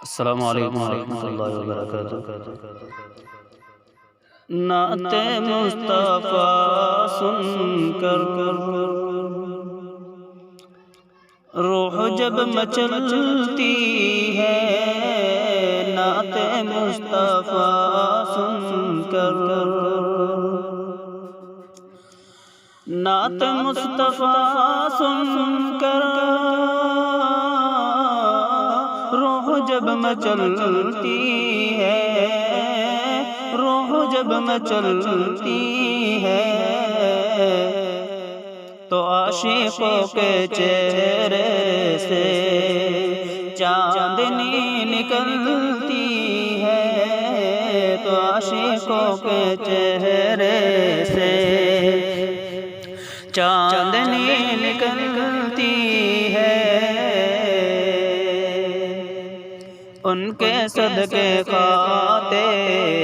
السلام علیکم ورحمۃ اللہ وبرکاتہ۔ نعت مصطفیٰ سن کر روح جب مچلتی ہے، نعت مصطفیٰ سن کر نعت مصطفیٰ سن کر روح جب مچلتی ہے، روح جب مچلتی ہے تو عاشقوں کے چہرے سے چاندنی نکلتی ہے، تو عاشقوں کے چہرے سے چاندنی نکلتی ہے۔ ان کے صدقے کھاتے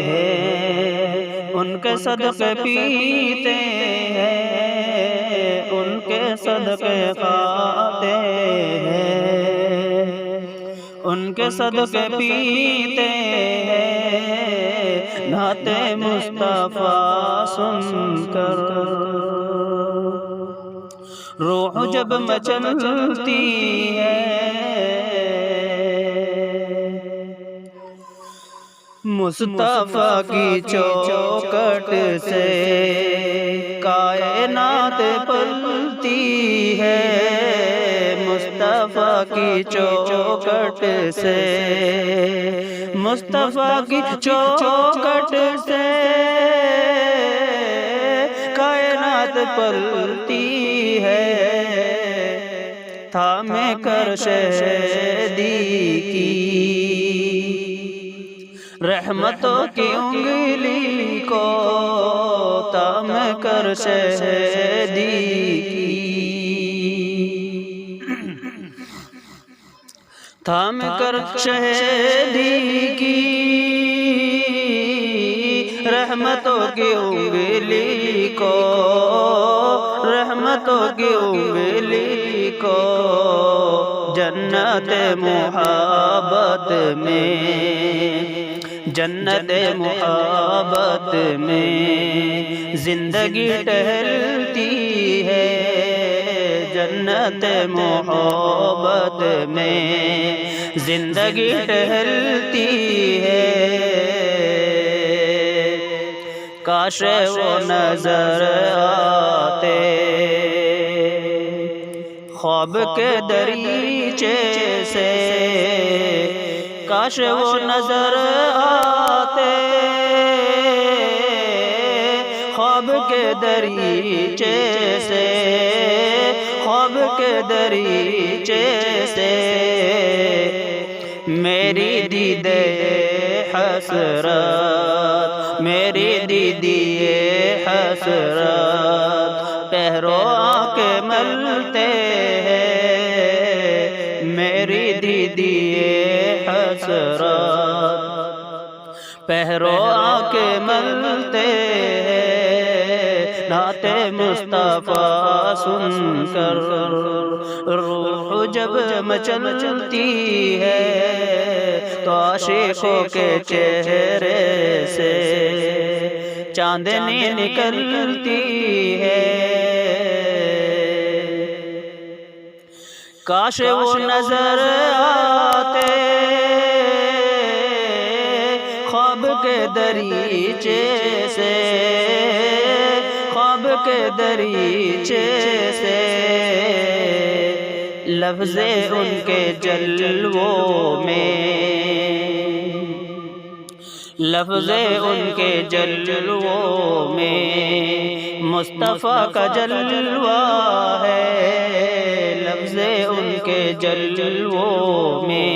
ہیں، ان کے صدقے پیتے ہیں، ان کے صدقے کھاتے ہیں، ان کے صدقے پیتے ہیں۔ نعت مصطفیٰ سن کر روح جب مچلتی ہے، مصطفیٰ کی چوکٹ سے کائنات پلتی ہے، مصطفیٰ کی چوکٹ سے، مصطفیٰ کی چوکٹ سے کائنات پلتی ہے۔ تھامے کر شہدی کی رحمتوں کی انگلی کو، تھام کر شہدی کی، تھام کر شہدی کی رحمتوں کی انگلی کو، رحمتوں کی انگلی کو، جنت محبت میں، جنت محبت میں زندگی ٹہلتی ہے، جنت محبت میں زندگی ٹہلتی ہے۔ کاش وہ نظر آتے خواب کے دریچے سے، کاش وہ نظر آتے خواب کے دریچے سے، خواب کے دریچے سے، میری دیدے حسرت، میری دیدی حسرت پہرو آنکھ ملتے ہیں، میری دیدی حسرت پہرو آنکھ ملتے ہیں۔ نعت مصطفیٰ سن کر روح جب مچلتی ہے تو عاشقوں کے چہرے سے چاندنی نکلتی ہے۔ کاش وہ نظر آتے خواب کے دریچے سے، خواب کے دریچے سے، لفظ ان کے جلووں میں، لفظ ان کے جلووں میں مصطفیٰ کا جلوہ ہے، لفظ ان کے جلووں میں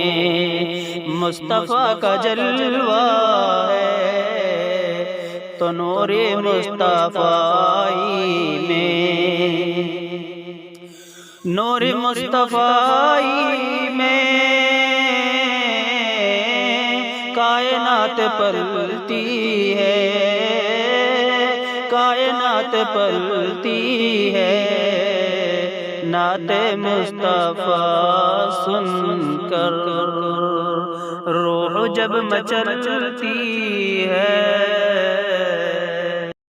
مصطفیٰ کا جلوہ ہے، تو نور مصطفیٰ میں، نور مصطفیٰ میں کائنات پلتی ہے، کائنات پلتی ہے۔ نعت مصطفیٰ سن کر جب مچلتی ہے